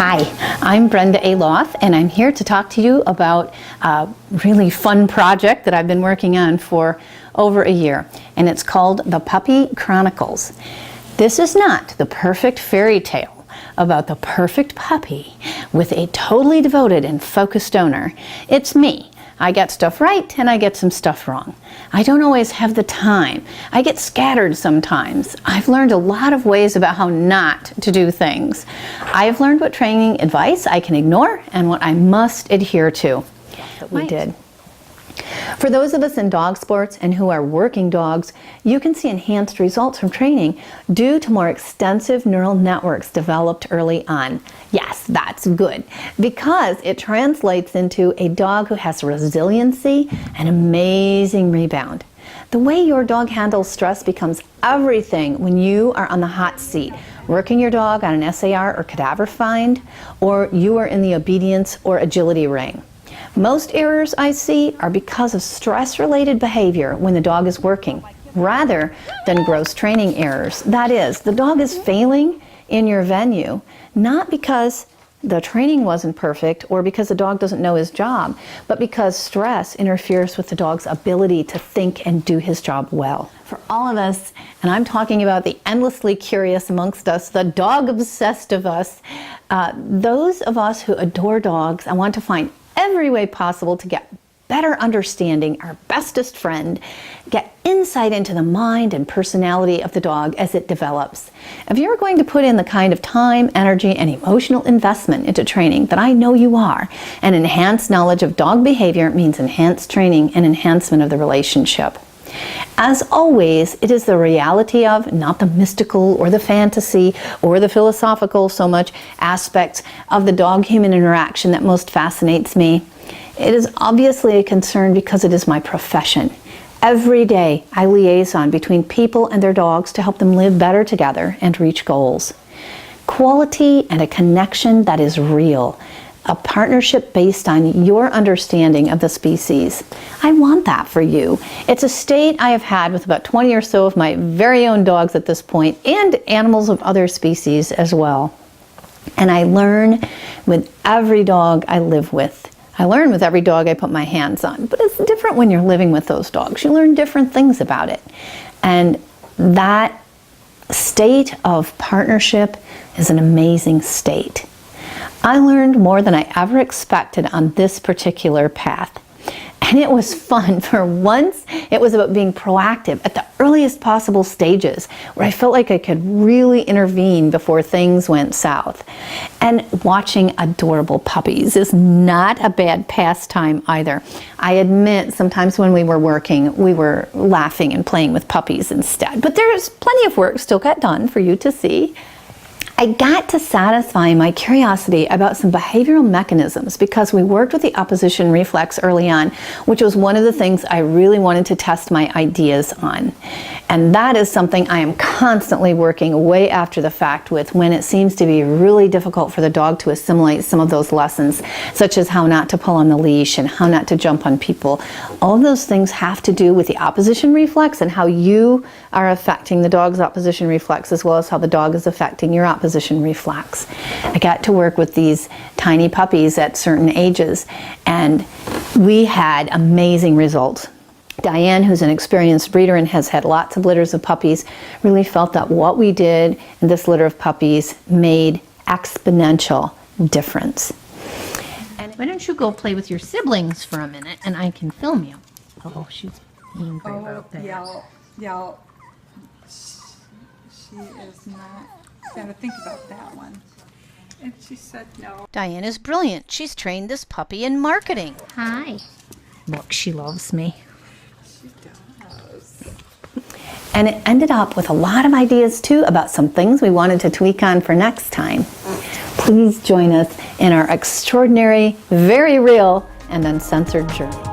Hi, I'm Brenda A. Loth, and I'm here to talk to you about a really fun project that I've been working on for over a year, and it's called the Puppy Chronicles. This is not the perfect fairy tale about the perfect puppy with a totally devoted and focused owner. It's me. I get stuff right and I get some stuff wrong. I don't always have the time. I get scattered sometimes. I've learned a lot of ways about how not to do things. I've learned what training advice I can ignore and what I must adhere to. That we did. For those of us in dog sports and who are working dogs, you can see enhanced results from training due to more extensive neural networks developed early on. Yes, that's good, because it translates into a dog who has resiliency and amazing rebound. The way your dog handles stress becomes everything when you are on the hot seat, working your dog on an SAR or cadaver find, or you are in the obedience or agility ring. Most errors I see are because of stress-related behavior when the dog is working, rather than gross training errors. That is, the dog is failing in your venue, not because the training wasn't perfect or because the dog doesn't know his job, but because stress interferes with the dog's ability to think and do his job well. For all of us, and I'm talking about the endlessly curious amongst us, the dog-obsessed of us, those of us who adore dogs, I want to find every way possible to get better understanding our bestest friend, get insight into the mind and personality of the dog as it develops. If you're going to put in the kind of time, energy, and emotional investment into training that I know you are, an enhanced knowledge of dog behavior means enhanced training and enhancement of the relationship. As always, it is the reality of, not the mystical or the fantasy or the philosophical so much, aspects of the dog-human interaction that most fascinates me. It is obviously a concern because it is my profession. Every day I liaison between people and their dogs to help them live better together and reach goals. Quality and a connection that is real. A partnership based on your understanding of the species. I want that for you. It's a state I have had with about 20 or so of my very own dogs at this point, and animals of other species as well. And I learn with every dog I live with. I learn with every dog I put my hands on, but it's different when you're living with those dogs. You learn different things about it. And that state of partnership is an amazing state. I learned more than I ever expected on this particular path. And it was fun. For once, it was about being proactive at the earliest possible stages, where I felt like I could really intervene before things went south. And watching adorable puppies is not a bad pastime either. I admit sometimes when we were working, we were laughing and playing with puppies instead. But there's plenty of work still got done for you to see. I got to satisfy my curiosity about some behavioral mechanisms because we worked with the opposition reflex early on, which was one of the things I really wanted to test my ideas on. And that is something I am constantly working way after the fact with, when it seems to be really difficult for the dog to assimilate some of those lessons, such as how not to pull on the leash and how not to jump on people. All of those things have to do with the opposition reflex and how you are affecting the dog's opposition reflex, as well as how the dog is affecting your opposition reflex. I got to work with these tiny puppies at certain ages, and we had amazing results. Diane, who's an experienced breeder and has had lots of litters of puppies, really felt that what we did in this litter of puppies made exponential difference. And why don't you go play with your siblings for a minute and I can film you. Oh, she's angry about that. Yeah. She is not going to think about that one. And she said no. Diane is brilliant. She's trained this puppy in marketing. Hi. Look, she loves me. She does. And it ended up with a lot of ideas too about some things we wanted to tweak on for next time. Please join us in our extraordinary, very real, and uncensored journey.